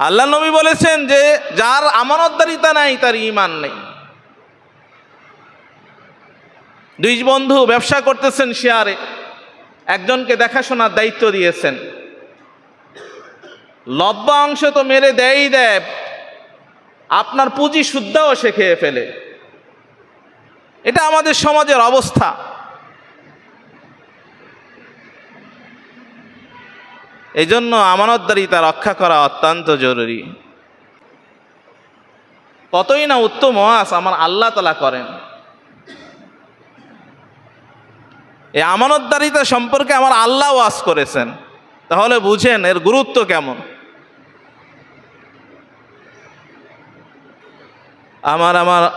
আল্লাহ নবী বলেছেন যে যার আমানতদারিতা নাই তার ঈমান নেই। দুই বন্ধু ব্যবসা করতেছেন শেয়ারে, একজনকে দেখাশোনার দায়িত্ব দিয়েছেন। লব্বা অংশ তো মেরে দেয়, আপনার পুঁজি সুদ্ধও সে খেয়ে ফেলে। এটা আমাদের সমাজের অবস্থা। এই জন্য আমানতদারিতা রক্ষা করা অত্যন্ত জরুরি। কতই না উত্তম ওয়াজ আমার আল্লাহ তাআলা করেন। এই আমানতদারিতা সম্পর্কে আমার আল্লাহ ওয়াজ করেছেন, তাহলে বুঝেন এর গুরুত্ব কেমন।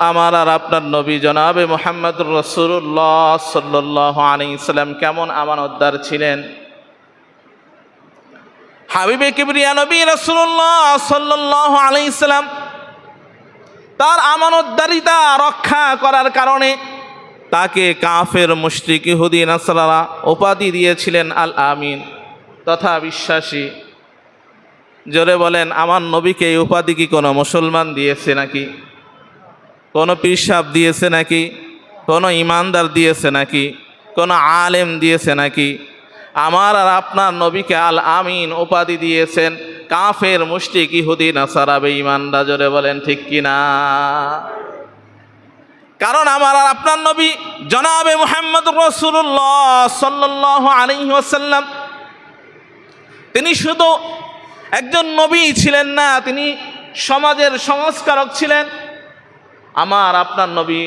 আমার আর আপনার নবী জনাবে মুহাম্মদুর রাসূলুল্লাহ সাল্লাল্লাহু আলাইহি সাল্লাম কেমন আমানতদার ছিলেন। হাবিবে কিবরিয়া নবী রাসূলুল্লাহ সাল্লাল্লাহু আলাইহি সাল্লাম তার আমানতদারিতা রক্ষা করার কারণে তাকে কাফের মুশরিক ইহুদি নাসারা উপাধি দিয়েছিলেন আল আমিন তথা বিশ্বাসী। জোরে বলেন, আমার নবীকে এই উপাধি কি কোনো মুসলমান দিয়েছে নাকি? কোনো পীর সাহেব দিয়েছে নাকি? কোনো ইমানদার দিয়েছে নাকি? কোনো আলেম দিয়েছে নাকি? আমার আর আপনার নবীকে আল আমিন উপাধি দিয়েছেন কাফের মুশরিক ইহুদি নাসারা বেঈমানরা। জোরে বলেন ঠিক কিনা? কারণ আমার আর আপনার নবী জনাবে মুহাম্মদুর রাসূলুল্লাহ সাল্লাল্লাহু আলাইহি ওয়াসাল্লাম তিনি শুধু একজন নবী ছিলেন না, তিনি সমাজের সংস্কারক ছিলেন। আমার আপনার নবী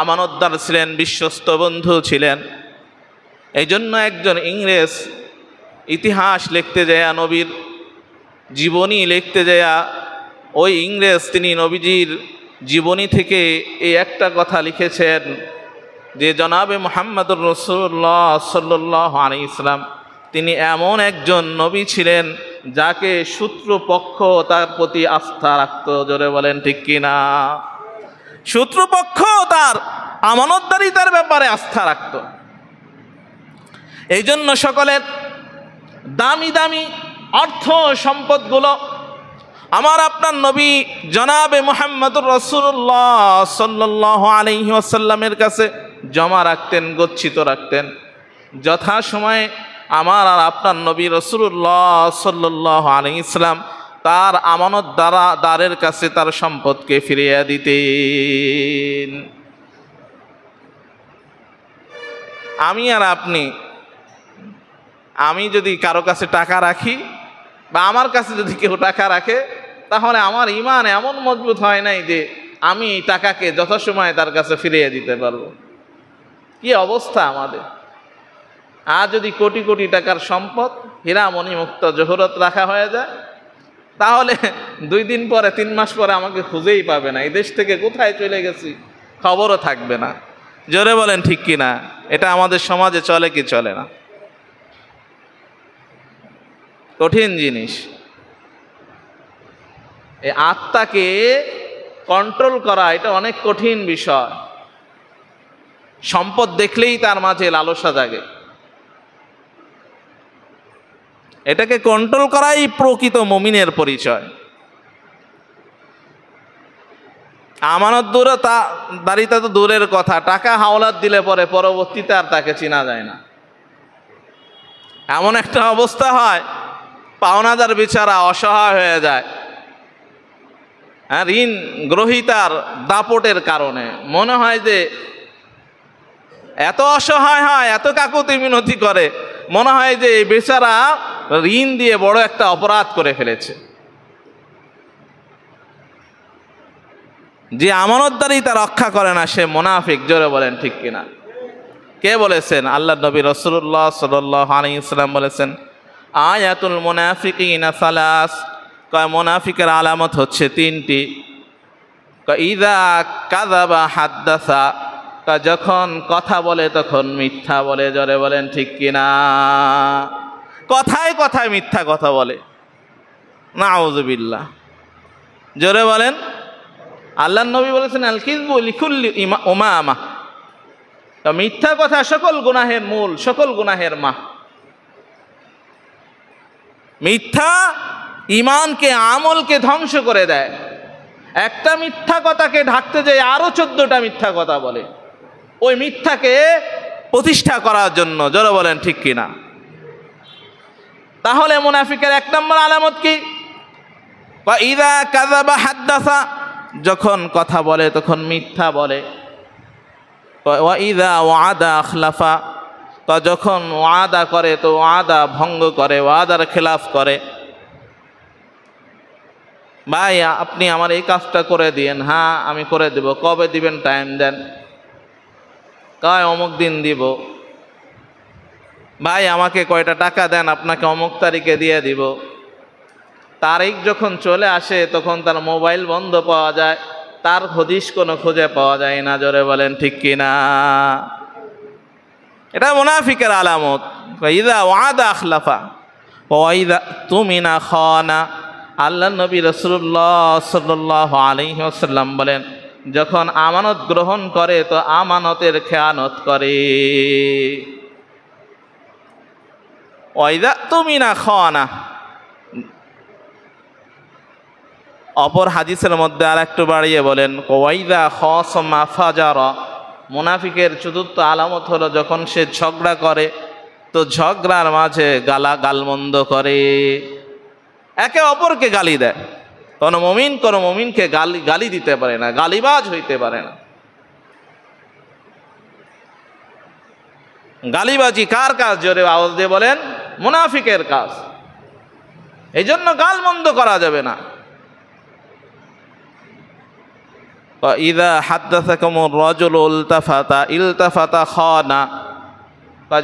আমানতদার ছিলেন, বিশ্বস্ত বন্ধু ছিলেন। এই জন্য একজন ইংরেজ ইতিহাস লিখতে যায়, নবীর জীবনী লিখতে যায়, ওই ইংরেজ তিনি নবীজির জীবনী থেকে এই একটা কথা লিখেছেন যে জনাবে মুহাম্মদুর রাসূলুল্লাহ সাল্লাল্লাহু আলাইহি ওয়াসাল্লাম তিনি এমন একজন নবী ছিলেন যাকে শত্রুপক্ষ তার প্রতি আস্থা রাখত। জোরে বলেন ঠিক কিনা? শত্রুপক্ষ তার আমানতদারিতার ব্যাপারে আস্থা রাখত। এই জন্য সকলের দামি দামি অর্থ সম্পদগুলো আমার আপনার নবী জনাবে মুহাম্মদুর রাসূলুল্লাহ সাল্লাল্লাহু আলাইহি ওয়াসাল্লামের কাছে জমা রাখতেন, গচ্ছিত রাখতেন। যথাসময়ে আমার আর আপনার নবী রাসূলুল্লাহ সাল্লাল্লাহু আলাইহি ওয়াসাল্লাম তার আমানতদারের কাছে তার সম্পদকে ফিরিয়ে দিতেন। আমি আর আপনি, আমি যদি কারো কাছে টাকা রাখি বা আমার কাছে যদি কেউ টাকা রাখে, তাহলে আমার ঈমান এমন মজবুত হয় নাই যে আমি এই টাকাকে যথাসময়ে তার কাছে ফিরিয়ে দিতে পারবো। কি অবস্থা আমাদের! আর যদি কোটি কোটি টাকার সম্পদ হীরা মণিমুক্ত জহরত রাখা হয়ে যায়, তাহলে 2 দিন পরে 3 মাস পরে আমাকে খুঁজেই পাবে না। এই দেশ থেকে কোথায় চলে গেছি খবরও থাকবে না। জোরে বলেন ঠিক কিনা? এটা আমাদের সমাজে চলে কি চলে না? কঠিন জিনিস। এই আত্মাকে কন্ট্রোল করা এটা অনেক কঠিন বিষয়। সম্পদ দেখলেই তার মাঝে লালসা জাগে। এটাকে কন্ট্রোল করাই প্রকৃত মুমিনের পরিচয়। আমানতদারিতা তো দূরের কথা, টাকা হাওলাত দিলে পরে পরবর্তীতে আর তাকে চেনা যায় না। এমন একটা অবস্থা হয় পাওনাদার বেচারা অসহায় হয়ে যায়। ঋণ গ্রহীতার দাপটের কারণে মনে হয় যে এত অসহায় হয়, এত কাকুতি মিনতি করে, মনে হয় যে এই বেচারা ঋণ দিয়ে বড় একটা অপরাধ করে ফেলেছে। যে আমানতদারিতা রক্ষা করে না সে মুনাফিক। জোরে বলেন ঠিক কিনা? কে বলেছেন? আল্লাহ নবী রাসূলুল্লাহ সাল্লাল্লাহু আলাইহি ওয়াসাল্লাম বলেছেন, আয়াতুল মুনাফিকিনা সালাস, কয় মুনাফিকের আলামত হচ্ছে 3টি। ইযা কাযাবা হাদ্দাসা, যখন কথা বলে তখন মিথ্যা বলে। জোরে বলেন ঠিক কিনা? কথায় কথায় মিথ্যা কথা বলে, নাউযুবিল্লাহ। জোরে বলেন। আল্লাহর নবী বলেছেন আল কিযবু লিকুল্লি উমামা, মিথ্যা কথা সকল গুনাহের মূল, সকল গুনাহের মা। মিথ্যা ইমানকে, আমলকে ধ্বংস করে দেয়। একটা মিথ্যা কথাকে ঢাকতে যেয়ে আরো 14টা মিথ্যা কথা বলে, ওই মিথ্যাকে প্রতিষ্ঠা করার জন্য। জোরে বলেন ঠিক কিনা? তাহলে মুনাফিকের 1 নম্বর আলামত কি? ওয়া ইযা কাযাবা হাদ্দাসা, যখন কথা বলে তখন মিথ্যা বলে। ওয়া ইযা ওয়াদা আখলাফা, যখন ওয়াদা করে তো ওয়াদা ভঙ্গ করে, ওয়াদার খেলাফ করে। ভাই আপনি আমার এই কাজটা করে দিয়েন, হ্যাঁ আমি করে দেব। কবে দিবেন? টাইম দেন। কয় অমুক দিন দিব। ভাই আমাকে কয়টা টাকা দেন, আপনাকে অমুক তারিখে দিয়ে দিব। তারিখ যখন চলে আসে তখন তার মোবাইল বন্ধ পাওয়া যায়, তার হদিস কোনো খুঁজে পাওয়া যায় না। জোরে বলেন ঠিক কিনা? এটা মুনাফিকের আলামত। ইযা ওয়াদা আখলাফা ওয়া ইযা তুমিনা খানা। আল্লাহ নবী রাসূলুল্লাহ সাল্লাল্লাহু আলাইহি ওয়াসাল্লাম বলেন, যখন আমানত গ্রহণ করে তো আমানতের খেয়ানত করে। ওয়া ইযা তুমিনা খানা। অপর হাদিসের মধ্যে আর একটু বাড়িয়ে বলেন, ওয়া ইযা খাসামা ফাজারা। মুনাফিকের 4র্থ আলামত হলো, যখন সে ঝগড়া করে তো ঝগড়ার মাঝে গালমন্দ করে, একে অপরকে গালি দেয়। কোনো মুমিনকে গালি দিতে পারে না, গালিবাজ হইতে পারে না। গালিবাজি কার কাজ? জোরে আওয়াজ দিয়ে বলেন, মুনাফিকের কাজ। এই জন্য গালমন্দ করা যাবে না। ইযা হাদ্দাসাকুমুর রাজুলু ইলতাফাতা খানা।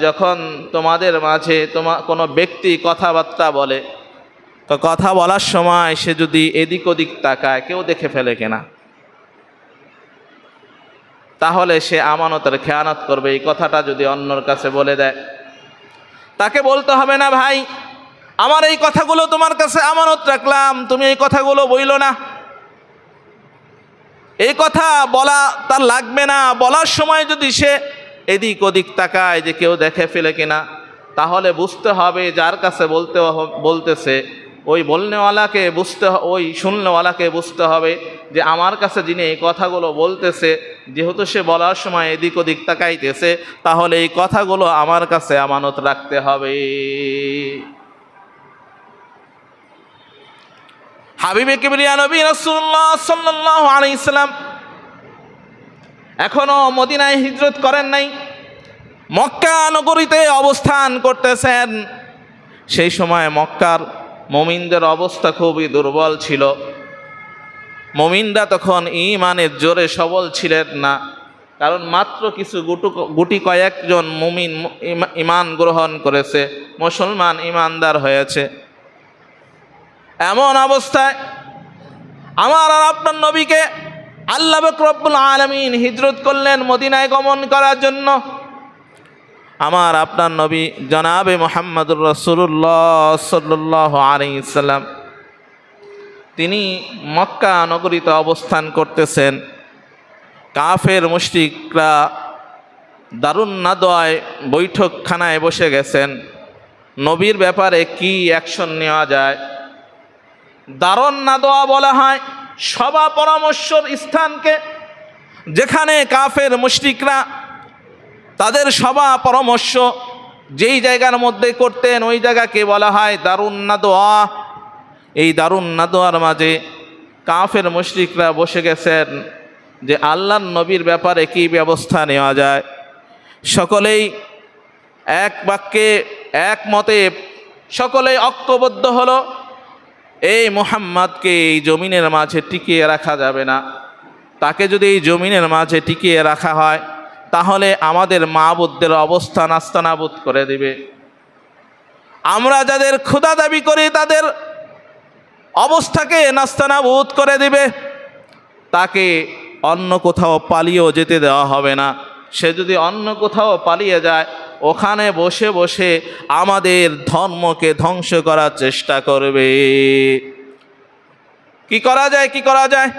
যখন তোমাদের মাঝে কোনো ব্যক্তি কথাবার্তা বলে, তো কথা বলার সময় সে যদি এদিক ওদিক তাকায়, কেউ দেখে ফেলে কিনা, তাহলে সে আমানতের খেয়ানত করবে। এই কথাটা যদি অন্যর কাছে বলে দেয়, তাকে বলতে হবে না, ভাই আমার এই কথাগুলো তোমার কাছে আমানত রাখলাম, তুমি এই কথাগুলো বইলো না। এই কথা বলা তার লাগবে না। বলার সময় যদি সে এদিক ওদিক তাকায় যে কেউ দেখে ফেলে কিনা, তাহলে বুঝতে হবে যার কাছে বলতেছে ওই বলনেওয়ালাকে ওই শুননেওয়ালাকে বুঝতে হবে যে আমার কাছে যিনি এই কথাগুলো বলতেছে, যেহেতু সে বলার সময় এদিক ওদিক তাকাইতেছে, তাহলে এই কথাগুলো আমার কাছে আমানত রাখতে হবে। হাবিবে কিবরিয়া নবী রাসূলুল্লাহ সাল্লাল্লাহু আলাইহি সাল্লাম এখনো মদিনায় হিজরত করেন নাই, মক্কা নগরীতে অবস্থান করতেছেন। সেই সময় মক্কার মুমিনদের অবস্থা খুবই দুর্বল ছিল। মুমিনরা তখন ঈমানের জোরে সবল ছিলেন না, কারণ মাত্র কিছু গুটি কয়েকজন মুমিন ঈমান গ্রহণ করেছে, মুসলমান ঈমানদার হয়েছে। এমন অবস্থায় আমার আর আপনার নবীকে আল্লাহ পাক রব্বুল আলামিন হিজরত করলেন মদিনায় গমন করার জন্য। আমার আপনার নবী জনাবে মুহাম্মদুর রাসূলুল্লাহ সাল্লাল্লাহু আলাইহি সাল্লাম তিনি মক্কা নগরীতে অবস্থান করতেছেন। কাফের মুশরিকরা দারুন নাদওয়ায় বৈঠকখানায় বসে গেছেন, নবীর ব্যাপারে কি অ্যাকশন নেওয়া যায়। দারুন নাদওয়া বলা হয় সভা পরামর্শের স্থানকে, যেখানে কাফের মুশরিকরা তাদের সভা পরামর্শ যেই জায়গার মধ্যে করতেন, ওই জায়গাকে বলা হয় দারুন নাদওয়া। এই দারুন নাদওয়ার মাঝে কাফের মুশরিকরা বসে গেছেন যে আল্লাহর নবীর ব্যাপারে কি ব্যবস্থা নেওয়া যায়। সকলেই এক বাক্যে এক মতে সকলেই ঐক্যবদ্ধ হলো, এই মুহাম্মদকে এই জমিনের মাঝে টিকিয়ে রাখা যাবে না। তাকে যদি এই জমিনের মাঝে টিকিয়ে রাখা হয়, তাহলে আমাদের মাবুদদের অবস্থা নাস্তানাবুদ করে দিবে। আমরা যাদের ক্ষুধা দাবি করি তাদের অবস্থাকে নাস্তানাবুদ করে দিবে। তাকে অন্য কোথাও পালিয়েও যেতে দেওয়া হবে না। সে যদি অন্য কোথাও পালিয়ে যায়, ওখানে বসে বসে আমাদের ধর্মকে ধ্বংস করার চেষ্টা করবে। কি করা যায়?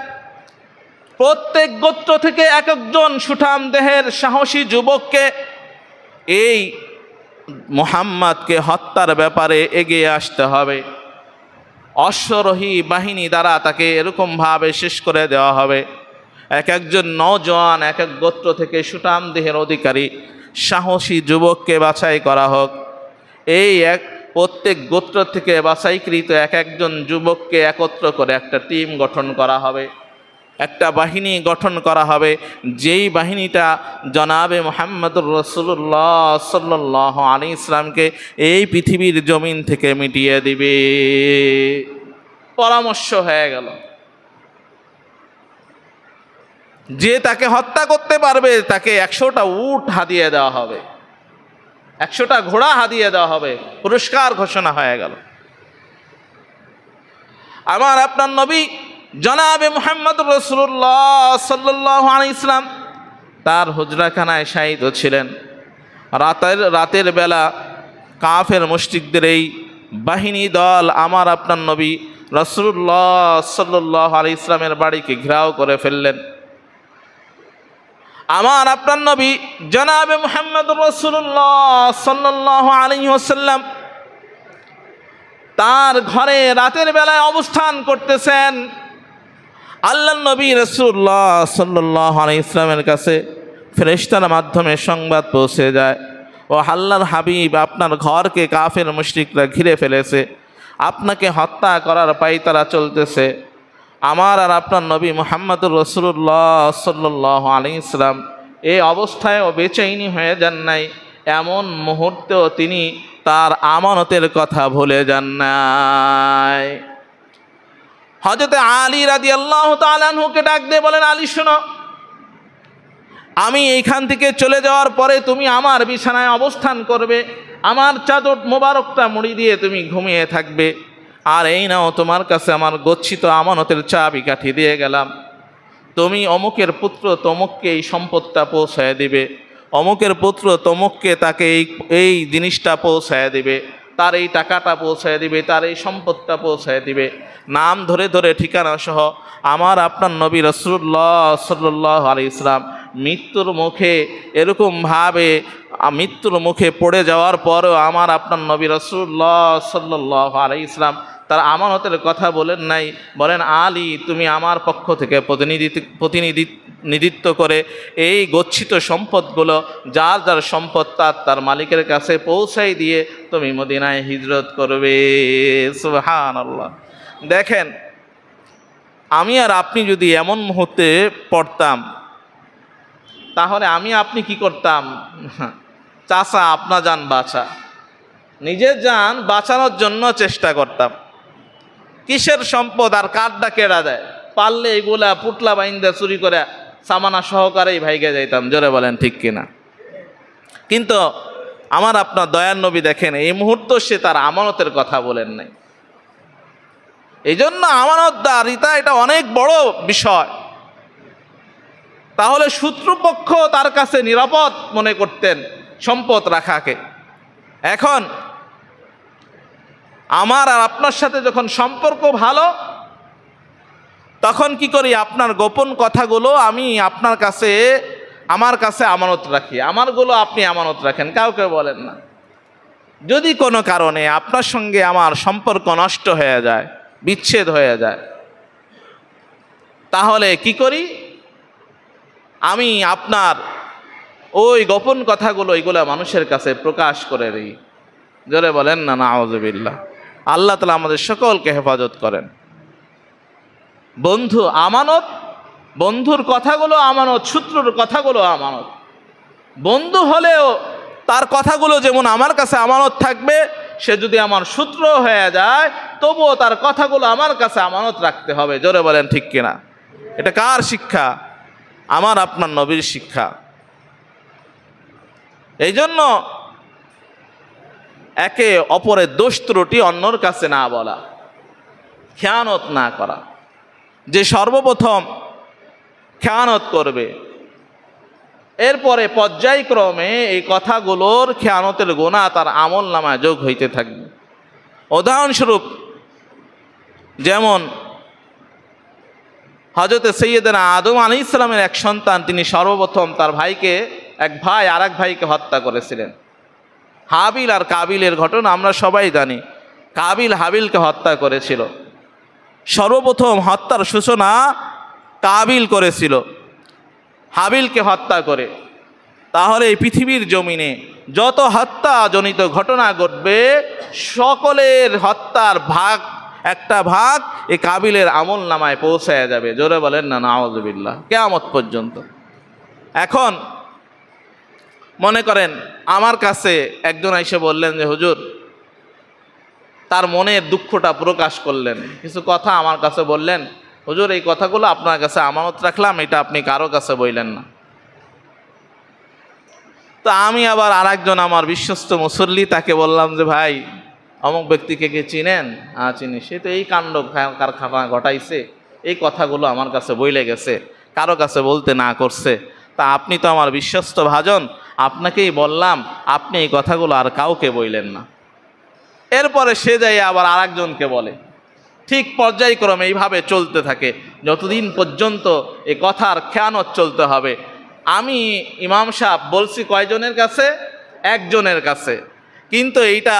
প্রত্যেক গোত্র থেকে এক একজন সুঠাম দেহের সাহসী যুবককে এই মুহাম্মদকে হত্যার ব্যাপারে এগিয়ে আসতে হবে। অশ্বরোহী বাহিনী দ্বারা তাকে এরকমভাবে শেষ করে দেওয়া হবে। এক একজন নওজোয়ান এক এক গোত্র থেকে সুঠাম দেহের অধিকারী সাহসী যুবককে বাছাই করা হোক। এই প্রত্যেক গোত্র থেকে বাছাইকৃত এক একজন যুবককে একত্র করে একটা টিম গঠন করা হবে, একটা বাহিনী গঠন করা হবে, যেই বাহিনীটা জনাবে মুহাম্মদুর রাসূলুল্লাহ সাল্লাল্লাহু আলাইহি ইসলামকে এই পৃথিবীর জমিন থেকে মিটিয়ে দিবে। পরামর্শ হয়ে গেল, যে তাকে হত্যা করতে পারবে তাকে 100টা উট হাদিয়ে দেওয়া হবে, 100টা ঘোড়া হাদিয়ে দেওয়া হবে, পুরস্কার ঘোষণা হয়ে গেল। আমার আপনার নবী জনাবে মুহাম্মদুর রাসূলুল্লাহ সাল্লাল্লাহু আলাইহি ইসলাম তার হুজরাখানায় শায়িত ছিলেন। রাতের বেলা কাফের মুশরিকদের এই বাহিনী দল আমার আপনার নবী রাসূলুল্লাহ সাল্লাল্লাহু আলাইহি ইসলামের বাড়িকে ঘেরাও করে ফেললেন। আমার আপনার নবী জনাবে মুহাম্মদুর রাসূলুল্লাহ সাল্লাল্লাহু আলাইহি ওয়াসাল্লাম তার ঘরে রাতের বেলায় অবস্থান করতেছেন। আল্লাহর নবী রাসূলুল্লাহ সাল্লাল্লাহু আলাইহি ইসলামের কাছে ফেরেশতার মাধ্যমে সংবাদ পৌঁছে যায়, ও আল্লাহর হাবিব, আপনার ঘরকে কাফের মুশরিকরা ঘিরে ফেলেছে, আপনাকে হত্যা করার পাইতারা চলতেছে। আমার আর আপনার নবী মুহাম্মদুর রাসূলুল্লাহ সাল্লাল্লাহু আলাইহি ইসলাম এই অবস্থায়ও বেচৈনি হয়ে যান নাই, এমন মুহূর্তেও তিনি তার আমানতের কথা ভুলে যান নাই। হযরত আলী রাদিয়াল্লাহু তাআলা আনহুকে ডাক দিয়ে বলেন, আলী শোনো, আমি এইখান থেকে চলে যাওয়ার পরে তুমি আমার বিছানায় অবস্থান করবে, আমার চাদর মোবারকটা মুড়ি দিয়ে তুমি ঘুমিয়ে থাকবে, আর এই নাও তোমার কাছে আমার গচ্ছিত আমানতের চাবিকাঠি দিয়ে গেলাম, তুমি অমুকের পুত্র তমুককে এই সম্পদটা পৌঁছায় দিবে, অমুকের পুত্র তমুককে তাকে এই জিনিসটা পৌঁছায় দিবে, তার এই টাকাটা পৌঁছায় দিবে, তার এই সম্পদটা পৌঁছায় দিবে। নাম ধরে ধরে ঠিকানা সহ আমার আপনার নবী রাসূলুল্লাহ সাল্লাল্লাহু আলাইহি ইসলাম মৃত্যুর মুখে এরকমভাবে মৃত্যুর মুখে পড়ে যাওয়ার পরও আমার আপনার নবী রাসূলুল্লাহ সাল্লাল্লাহু আলাইহি ইসলাম তার আমানতের কথা বলেন নাই, বলেন আলী, তুমি আমার পক্ষ থেকে প্রতিনিধিত্ব করে এই গচ্ছিত সম্পদগুলো যার যার সম্পদ তার মালিকের কাছে পৌঁছাই দিয়ে তুমি মদিনায় হিজরত করবে। সুবহানাল্লাহ। দেখেন, আমি আর আপনি যদি এমন মুহূর্তে পড়তাম, তাহলে আমি আপনি কি করতাম? চাচা আপনা যান বাঁচা, নিজের যান বাঁচানোর জন্য চেষ্টা করতাম। কিসের সম্পদ আর কারটা কেড়া দেয়, পারলে এগুলা পুটলা বাইন্দা চুরি করে সামানা সহকারেই ভাইগে যাইতাম। জোরে বলেন ঠিক কিনা? কিন্তু আমার আপনার দয়ার নবী দেখেন, এই মুহূর্ত সে তার আমানতের কথা বলেন নাই। এই জন্য আমানতদারিতা এটা অনেক বড় বিষয়। তাহলে শত্রুপক্ষ তার কাছে নিরাপদ মনে করতেন সম্পদ রাখাকে। এখন আমার আর আপনার সাথে যখন সম্পর্ক ভালো, তখন কি করি? আপনার গোপন কথাগুলো আমি আপনার কাছে, আমার কাছে আমানত রাখি, আমারগুলো আপনি আমানত রাখেন, কাউকে বলেন না। যদি কোনো কারণে আপনার সঙ্গে আমার সম্পর্ক নষ্ট হয়ে যায়, বিচ্ছেদ হয়ে যায়, তাহলে কি করি? আমি আপনার ওই গোপন কথাগুলো এগুলো মানুষের কাছে প্রকাশ করে দিই। জোরে বলেন না নাউযুবিল্লাহ। আল্লাহ তাআলা আমাদের সকলকে হেফাজত করেন। বন্ধু আমানত, বন্ধুর কথাগুলো আমানত, শত্রুর কথাগুলো আমানত। বন্ধু হলেও তার কথাগুলো যেমন আমার কাছে আমানত থাকবে, সে যদি আমার শত্রু হয়ে যায় তবুও তার কথাগুলো আমার কাছে আমানত রাখতে হবে। জোরে বলেন ঠিক কিনা? এটা কার শিক্ষা? আমার আপনার নবীর শিক্ষা। এই জন্য একে অপরের দোষ ত্রুটি অন্যর কাছে না বলা, খেয়ানত না করা। যে সর্বপ্রথম খেয়ানত করবে, এরপরে পর্যায়ক্রমে এই কথাগুলোর খেয়ানতের গুনাহ তার আমল নামায় যোগ হইতে থাকবে। উদাহরণস্বরূপ, যেমন হযরত সৈয়দনা আদম আলাইহিস সালামের এক সন্তান, তিনি সর্বপ্রথম তার ভাইকে, এক ভাই আর এক ভাইকে হত্যা করেছিলেন। হাবিল আর কাবিলের ঘটনা আমরা সবাই জানি। কাবিল হাবিলকে হত্যা করেছিল। সর্বপ্রথম হত্যার সূচনা কাবিল করেছিল হাবিলকে হত্যা করে। তাহলে এই পৃথিবীর জমিনে যত হত্যাজনিত ঘটনা ঘটবে সকলের হত্যার একটা ভাগ এই কাবিলের আমল নামায় পৌঁছায় যাবে। জোরে বলেন না নাউযুবিল্লাহ, কিয়ামত পর্যন্ত। এখন মনে করেন আমার কাছে একজন এসে বললেন যে হুজুর, তার মনের দুঃখটা প্রকাশ করলেন, কিছু কথা আমার কাছে বললেন, হুজুর এই কথাগুলো আপনার কাছে আমানত রাখলাম, এটা আপনি কারো কাছে বললেন না। তো আমি আবার আরেকজন আমার বিশ্বস্ত মুসল্লি, তাকে বললাম যে ভাই অমুক ব্যক্তিকে কে চিনেন? চিনি, সে তো এই কাণ্ড কারখানা ঘটাইছে, এই কথাগুলো আমার কাছে বইলে গেছে, কারো কাছে বলতে না করছে। তা আপনি তো আমার বিশ্বস্ত ভাজন, আপনাকেই বললাম, আপনি এই কথাগুলো আর কাউকে বললেন না। এরপরে সে যাই আবার আরেকজনকে বলে, ঠিক পর্যায়ক্রমে এইভাবে চলতে থাকে যতদিন পর্যন্ত এ কথার খেয়ানত চলতে হবে। আমি ইমাম সাহেব বলছি কয়জনের কাছে? একজনের কাছে, কিন্তু এইটা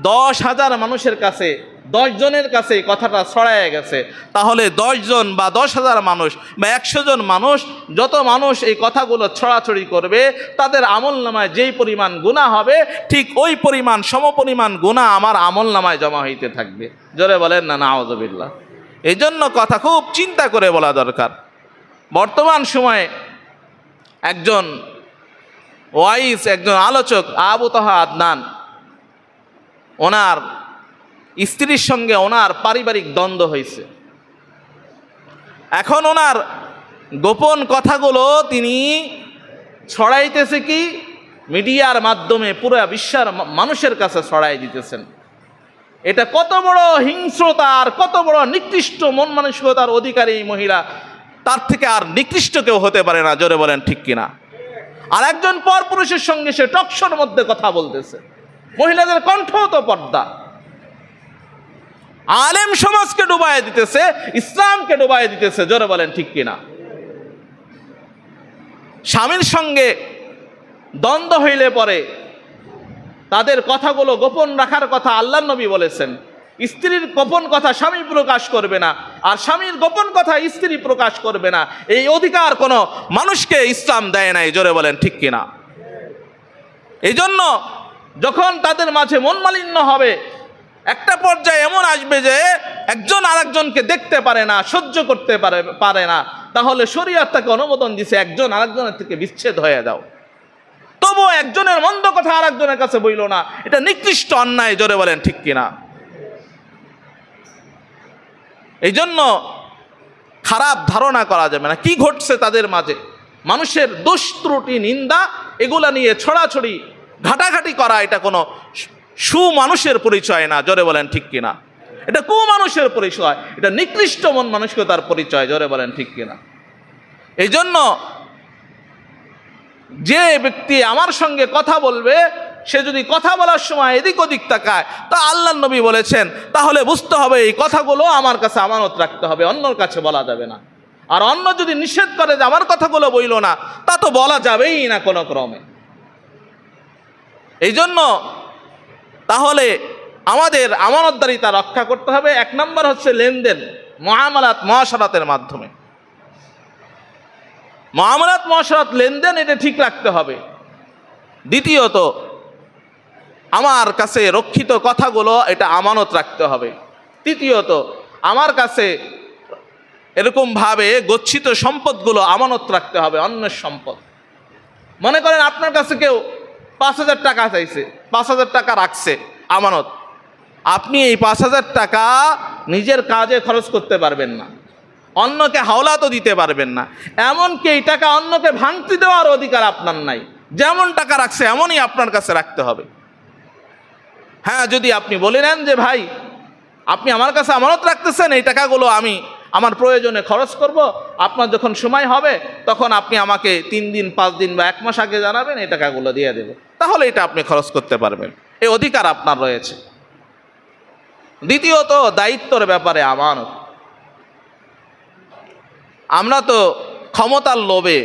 10,000 মানুষের কাছে, 10 জনের কাছে কথাটা ছড়ায় গেছে। তাহলে 10 জন বা 10,000 মানুষ বা 100 জন মানুষ, যত মানুষ এই কথাগুলো ছড়াছড়ি করবে তাদের আমল নামায় যেই পরিমাণ গুনাহ হবে ঠিক ওই পরিমাণ সমপরিমাণ গুনাহ আমার আমল নামায় জমা হইতে থাকবে। জোরে বলেন না নাউযুবিল্লাহ। এই জন্য কথা খুব চিন্তা করে বলা দরকার। বর্তমান সময়ে একজন ওয়াইজ, একজন আলোচক আবু তাহা আদনান, ওনার স্ত্রীর সঙ্গে ওনার পারিবারিক দ্বন্দ্ব হয়েছে। এখন ওনার গোপন কথাগুলো তিনি ছড়াইতেছে কি মিডিয়ার মাধ্যমে পুরো বিশ্বের মানুষের কাছে ছড়াই দিতেছেন। এটা কত বড় হিংস্রতার, কত বড় নিকৃষ্ট মন মানসিকতার অধিকারী এই মহিলা, তার থেকে আর নিকৃষ্ট কেউ হতে পারে না। জোরে বলেন ঠিক কিনা? আর একজন পরপুরুষের সঙ্গে সে টকশোর মধ্যে কথা বলতেছে। মহিলাদের কণ্ঠ তো পর্দা, আলেম সমাজকে ডুবাইয়ে দিতেছে, ইসলামকে ডুবাইয়ে দিতেছে। জোরে বলেন ঠিক কিনা? স্বামীর সঙ্গে দ্বন্দ্ব হইলে পরে তাদের কথাগুলো গোপন রাখার কথা আল্লাহর নবী বলেছেন। স্ত্রীর গোপন কথা স্বামী প্রকাশ করবে না, আর স্বামীর গোপন কথা স্ত্রী প্রকাশ করবে না। এই অধিকার কোনো মানুষকে ইসলাম দেয় নাই। জোরে বলেন ঠিক কিনা? এই জন্য যখন তাদের মাঝে মন মালিন্য হবে, একটা পর্যায়ে এমন আসবে যে একজন আরেকজনকে দেখতে পারে না, সহ্য করতে পারে না, তাহলে শরীয়ত তাকে অনুমোদন দিছে একজন আরেকজনের থেকে বিচ্ছেদ হয়ে যাও। তবুও একজনের মন্দ কথা আরেকজনের কাছে বইল না, এটা নিকৃষ্ট অন্যায়। জোরে বলেন ঠিক কিনা? এই জন্য খারাপ ধারণা করা যাবে না। কি ঘটছে তাদের মাঝে, মানুষের দোষ ত্রুটি নিন্দা এগুলা নিয়ে ছড়াছড়ি ঘাটাঘাটি করা, এটা কোনো সুমানুষের পরিচয় না। জোরে বলেন ঠিক কিনা? এটা কুমানুষের পরিচয়, এটা নিকৃষ্ট মন মানসিকতার পরিচয়। জোরে বলেন ঠিক কিনা? এই জন্য যে ব্যক্তি আমার সঙ্গে কথা বলবে, সে যদি কথা বলার সময় এদিক ওদিক তাকায়, তা আল্লাহর নবী বলেছেন, তাহলে বুঝতে হবে এই কথাগুলো আমার কাছে আমানত রাখতে হবে, অন্যর কাছে বলা যাবে না। আর অন্য যদি নিষেধ করে যে আমার কথাগুলো বইল না, তা তো বলা যাবেই না কোনো ক্রমে। এই জন্য তাহলে আমাদের আমানতদারিতা রক্ষা করতে হবে। 1 নম্বর হচ্ছে লেনদেন, মুআমালাত, মুআশারাতের মাধ্যমে। মুআমালাত, মুআশারাত, লেনদেন এটা ঠিক রাখতে হবে। দ্বিতীয়ত আমার কাছে রক্ষিত কথাগুলো এটা আমানত রাখতে হবে। তৃতীয়ত আমার কাছে এরকমভাবে গচ্ছিত সম্পদগুলো আমানত রাখতে হবে, অন্যের সম্পদ। মনে করেন আপনার কাছে কেউ 5,000 টাকা চাইছে, 5,000 টাকা রাখছে আমানত। আপনি এই 5,000 টাকা নিজের কাজে খরচ করতে পারবেন না, অন্যকে হাওলাতও দিতে পারবেন না, এমনকি এই টাকা অন্যকে ভাঙতি দেওয়ার অধিকার আপনার নাই। যেমন টাকা রাখছে এমনই আপনার কাছে রাখতে হবে। হ্যাঁ, যদি আপনি বলে নেন যে ভাই আপনি আমার কাছে আমানত রাখতেছেন, এই টাকাগুলো আমি আমার প্রয়োজনে খরচ করব, আপনার যখন সময় হবে তখন আপনি আমাকে 3 দিন 5 দিন বা 1 মাস আগে জানাবেন, এই টাকাগুলো দিয়ে দেব, তাহলে এটা আপনি খরচ করতে পারবেন। এই অধিকার আপনার রয়েছে। দ্বিতীয়ত দায়িত্বর ব্যাপারে আমানত। আমরা তো ক্ষমতার লোভে,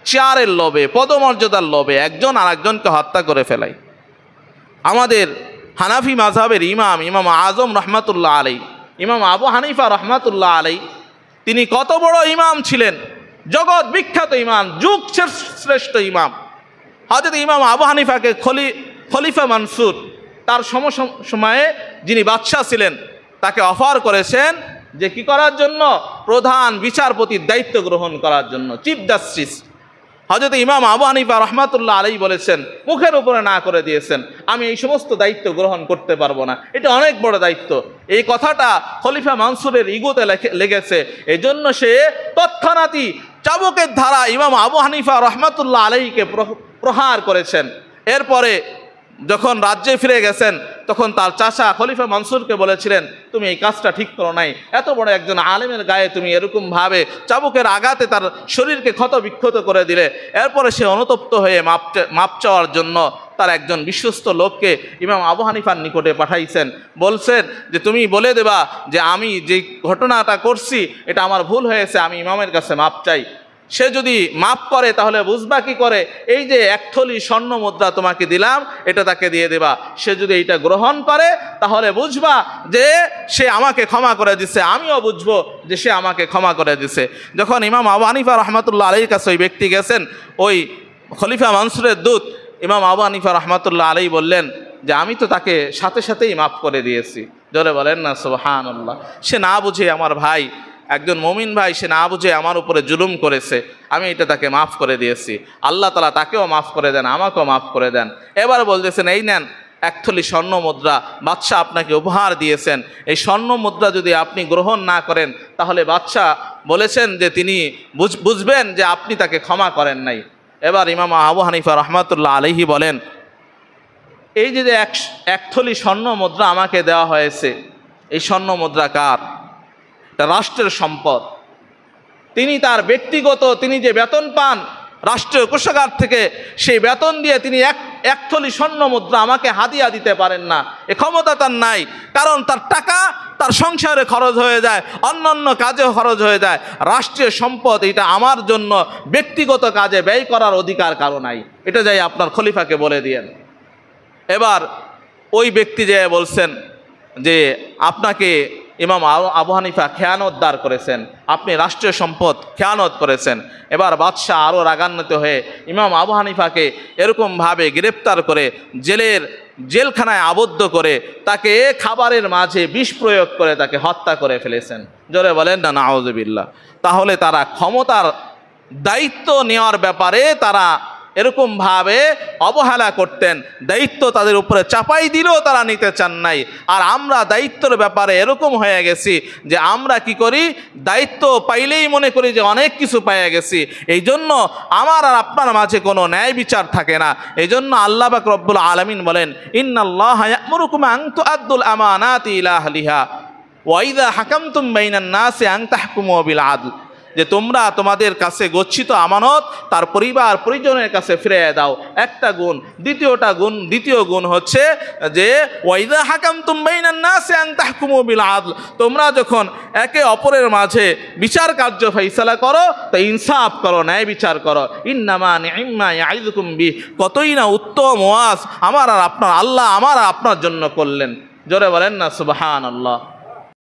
চেয়ারের লোভে, পদমর্যাদার লোভে একজন আরেকজনকে হত্যা করে ফেলাই। আমাদের হানাফি মাযহাবের ইমাম আজম রহমাতুল্লাহ আলাইহি ইমাম আবু হানিফা রহমাতুল্লাহ আলাই তিনি কত বড় ইমাম ছিলেন, জগৎ বিখ্যাত ইমাম, যুগ শ্রেষ্ঠ ইমাম। হযরত ইমাম আবু হানিফাকে খলিফা মানসুর তার সময়ে যিনি বাদশাহ ছিলেন তাকে অফার করেছেন যে কি করার জন্য, প্রধান বিচারপতির দায়িত্ব গ্রহণ করার জন্য, চিফ জাস্টিস। হযরত ইমাম আবু হানিফা রহমাতুল্লাহ আলাইহি বলেছেন, মুখের উপরে না করে দিয়েছেন, আমি এই সমস্ত দায়িত্ব গ্রহণ করতে পারবো না, এটা অনেক বড় দায়িত্ব। এই কথাটা খলিফা মানসুরের ইগোতে লেগেছে, এই জন্য সে তৎক্ষণাৎই চাবুকের ধারা ইমাম আবু হানিফা রহমাতুল্লাহ আলাইহিকে প্রহার করেছেন। এরপরে যখন রাজ্যে ফিরে গেছেন তখন তার চাচা খলিফা মানসুরকে বলেছিলেন, তুমি এই কাজটা ঠিক করো নাই, এত বড় একজন আলেমের গায়ে তুমি এরকমভাবে চাবুকের আঘাতে তার শরীরকে ক্ষত বিক্ষত করে দিলে। এরপরে সে অনুতপ্ত হয়ে মাপ চাওয়ার জন্য তার একজন বিশ্বস্ত লোককে ইমাম আবু হানিফার নিকটে পাঠাইছেন, বলছেন যে তুমি বলে দেবা যে আমি যে ঘটনাটা করছি এটা আমার ভুল হয়েছে, আমি ইমামের কাছে মাপ চাই। সে যদি মাপ করে তাহলে বুঝবা কি করে, এই যে 1 থলি স্বর্ণ মুদ্রা তোমাকে দিলাম এটা তাকে দিয়ে দেবা। সে যদি এইটা গ্রহণ করে তাহলে বুঝবা যে সে আমাকে ক্ষমা করে দিছে, আমিও বুঝবো যে সে আমাকে ক্ষমা করে দিছে। যখন ইমাম আবু হানিফা রহমাতুল্লাহ আলাইহির কাছে ওই ব্যক্তি গেছেন, ওই খলিফা মানসুরের দূত ইমাম আবু হানিফা রহমাতুল্লাহ আলাইহি বললেন যে আমি তো তাকে সাথে সাথেই মাফ করে দিয়েছি। জোরে বলেন না সুবহানাল্লাহ। সে না বুঝে, আমার ভাই একজন মুমিন ভাই, সে না বুঝে আমার উপরে জুলুম করেছে, আমি এটা তাকে মাফ করে দিয়েছি। আল্লাহ তাআলা তাকেও মাফ করে দেন, আমাকেও মাফ করে দেন। এবার বলতেছেন, এই নেন 1 থলি স্বর্ণ মুদ্রা, বাদশাহ আপনাকে উপহার দিয়েছেন, এই স্বর্ণ মুদ্রা যদি আপনি গ্রহণ না করেন তাহলে বাদশাহ বলেছেন যে তিনি বুঝবেন যে আপনি তাকে ক্ষমা করেন নাই। এবার ইমাম আবু হানিফা রহমাতুল্লাহ আলাইহি বলেন, এই যে 1 থলি স্বর্ণ মুদ্রা আমাকে দেওয়া হয়েছে, এই স্বর্ণ মুদ্রা কার? এটা রাষ্ট্রের সম্পদ। তিনি তার ব্যক্তিগত, তিনি যে বেতন পান রাষ্ট্রীয় কোষাগার থেকে, সেই বেতন দিয়ে তিনি এক থলি স্বর্ণ মুদ্রা আমাকে হাদিয়া দিতে পারেন না, এ ক্ষমতা তার নাই। কারণ তার টাকা তার সংসারে খরচ হয়ে যায়, অন্যান্য কাজেও খরচ হয়ে যায়। রাষ্ট্রীয় সম্পদ এটা আমার জন্য ব্যক্তিগত কাজে ব্যয় করার অধিকার কারো নাই, এটা যাই আপনার খলিফাকে বলে দিয়েন। এবার ওই ব্যক্তি যে বলছেন যে আপনাকে ইমাম আবু হানিফা খেয়ানতদার করেছেন, আপনি রাষ্ট্রীয় সম্পদ খেয়ানত করেছেন। এবার বাদশাহ আরও রাগান্বিত হয়ে ইমাম আবু হানিফাকে এরকমভাবে গ্রেপ্তার করে জেলখানায় আবদ্ধ করে তাকে খাবারের মাঝে বিষ প্রয়োগ করে তাকে হত্যা করে ফেলেছেন। জোরে বলেন না নাউযুবিল্লাহ। তাহলে তারা ক্ষমতার দায়িত্ব নেওয়ার ব্যাপারে তারা এরকমভাবে অবহেলা করতেন, দায়িত্ব তাদের উপরে চাপাই দিলেও তারা নিতে চান নাই। আর আমরা দায়িত্বের ব্যাপারে এরকম হয়ে গেছি যে আমরা কি করি, দায়িত্ব পাইলেই মনে করি যে অনেক কিছু পেয়ে গেছি। এই জন্য আমার আর আপনার মাঝে কোনো ন্যায় বিচার থাকে না। এই জন্য আল্লাহ পাক রব্বুল আলামিন বলেন, ইন্নাল্লাহা ইয়া'মুরুকুম আন তু'আদ্দুল আমানাতি ইলা আহলিহা ওয়া ইযা হাকামতুম বাইনান নাসি আন তাহকুমু বিল আদল, যে তোমরা তোমাদের কাছে গচ্ছিত আমানত তার পরিবার পরিজনের কাছে ফিরিয়ে দাও। একটা গুণ। দ্বিতীয় গুণ হচ্ছে যে ওয়াইদা হাকামতুম বাইনান নাসি আন তাহকুমু বিল আদল, তোমরা যখন একে অপরের মাঝে বিচার কার্য ফয়সালা করো তা ইনসাফ করো, ন্যায় বিচার করো। ইন্নামা নি'মা ইয়াইযুকুম বি, কতই না উত্তম ওয়াজ আমার আর আপনার আল্লাহ আমার আর আপনার জন্য করলেন। জোরে বলেন না সুবহানাল্লাহ।